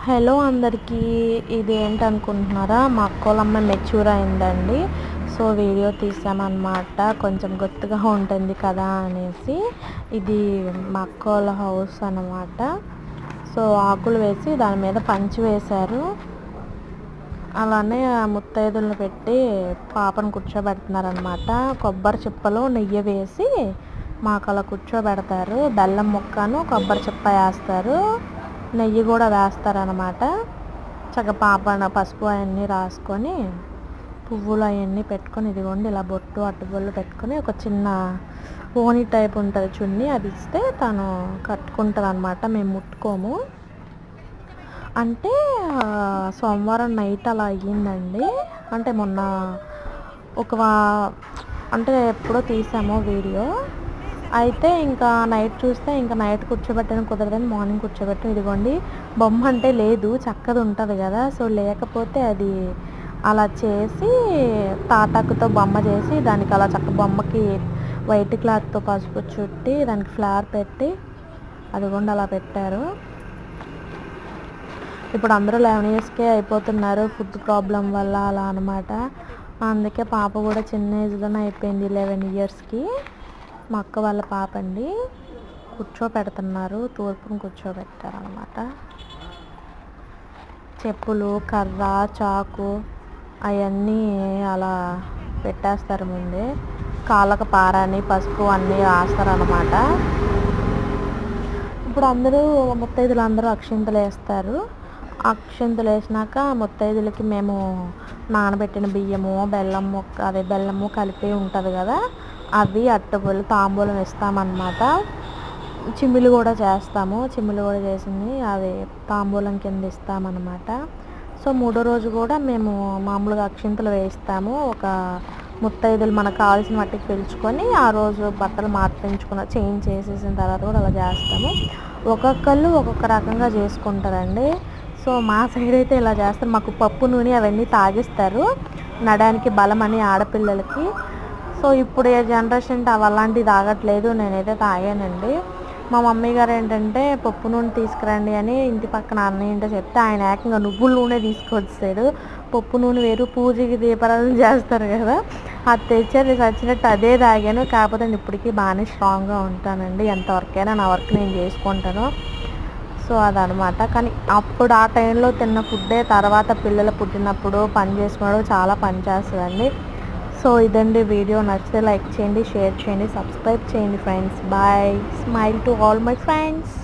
Hello అందరికీ. ఇది ఏంటనుకుంటున్నారా, మా అక్కోళ్ళ అమ్మాయి మెచ్యూర్ అయిందండి. సో వీడియో తీసామన్నమాట, కొంచెం గుర్తుగా ఉంటుంది కదా అనేసి. ఇది మా అక్కోళ్ళ హౌస్ అన్నమాట. సో ఆకులు వేసి దాని మీద పంచి వేశారు. అలానే ముత్తైదులను పెట్టి పాపను కూర్చోబెడుతున్నారనమాట. కొబ్బరి చిప్పలో నెయ్యి వేసి మాకు అలా కూర్చోబెడతారు. బెల్లం ముక్కను కొబ్బరి చిప్ప వేస్తారు, నెయ్యి కూడా వేస్తారనమాట. చక్కగా పాప పసుపు అవన్నీ రాసుకొని పువ్వులు అవన్నీ పెట్టుకొని, ఇదిగోండి ఇలా బొట్టు అట్టుబొళ్ళు పెట్టుకొని ఒక చిన్న ఓని టైప్ ఉంటుంది చున్నీ, అది ఇస్తే తను కట్టుకుంటుంది అనమాట. మేము ముట్టుకోము. అంటే సోమవారం నైట్ అలా అయ్యిందండి. అంటే మొన్న అంటే ఎప్పుడో తీసాము వీడియో. అయితే ఇంకా నైట్ చూస్తే ఇంకా నైట్ కూర్చోబెట్టడం కుదరదని మార్నింగ్ కూర్చోబెట్టాం. ఇదిగోండి బొమ్మ అంటే లేదు, చక్కది ఉంటుంది కదా. సో లేకపోతే అది అలా చేసి తాటాకుతో బొమ్మ చేసి దానికి అలా చక్క బొమ్మకి వైట్ క్లాత్తో పసుపు చుట్టి దానికి ఫ్లవర్ పెట్టి అదిగోండి అలా పెట్టారు. ఇప్పుడు అందరూ 11 ఇయర్స్కే అయిపోతున్నారు ఫుడ్ ప్రాబ్లం వల్ల అలా అనమాట. అందుకే పాప కూడా చిన్న ఏజ్లోనే అయిపోయింది, 11 ఇయర్స్కి. మా అక్క వాళ్ళ పాప అండి. కూర్చోపెడుతున్నారు, తూర్పును కూర్చోబెట్టారు అనమాట. చెప్పులు, కర్ర, చాకు అవన్నీ అలా పెట్టేస్తారు ముందే. కాళ్ళకు పారాని పసుపు అన్నీ రాస్తారనమాట. ఇప్పుడు అందరూ ముత్తైదులు అందరూ అక్షింతలు వేస్తారు. అక్షింతలు వేసినాక ముత్తైదులకి మేము నానబెట్టిన బియ్యము, బెల్లము కలిపి ఉంటుంది కదా, అవి అట్టబొలు తాంబూలం ఇస్తామన్నమాట. చిమ్మిలు కూడా చేస్తాము, చిమ్మిలు కూడా చేసింది అవి తాంబూలం కింద ఇస్తామన్నమాట. సో మూడో రోజు కూడా మేము మామూలుగా అక్షింతలు వేయిస్తాము. ఒక ముత్తైదులు మనకు కావాల్సిన మట్టికి పిలుచుకొని ఆ రోజు బట్టలు మార్పించుకున్న చేంజ్ చేసేసిన తర్వాత కూడా అలా చేస్తాము. ఒక్కొక్కళ్ళు ఒక్కొక్క రకంగా చేసుకుంటారండి. సో మా సైడ్ అయితే ఇలా చేస్తారు. మాకు పప్పు నూనె అవన్నీ తాగిస్తారు, నడానికి బలం అని ఆడపిల్లలకి. సో ఇప్పుడు ఏ జనరేషన్ అలాంటివి తాగట్లేదు, నేనైతే తాగానండి. మా మమ్మీ గారు ఏంటంటే పప్పు నూనె తీసుకురండి అని ఇంటి పక్కన అన్నయ్య చెప్తే ఆయన ఏకంగా నువ్వుల నూనె తీసుకొచ్చాడు. పప్పు నూనె వేరు, పూజకి దీపారాధన చేస్తారు కదా, అది తెచ్చారు. వచ్చినట్టు అదే తాగాను. కాకపోతే నేను ఇప్పటికీ బాగానే స్ట్రాంగ్గా ఉంటానండి. ఎంతవరకైనా నా వర్క్ నేను చేసుకుంటాను. సో అదనమాట. కానీ అప్పుడు ఆ టైంలో తిన్న ఫుడ్డే తర్వాత పిల్లలు పుట్టినప్పుడు పని చేసుకున్నప్పుడు చాలా పని చేస్తుందండి. సో ఇదండి వీడియో. నచ్చితే లైక్ చేయండి, షేర్ చేయండి, సబ్స్క్రైబ్ చేయండి friends. Bye. Smile to all my friends.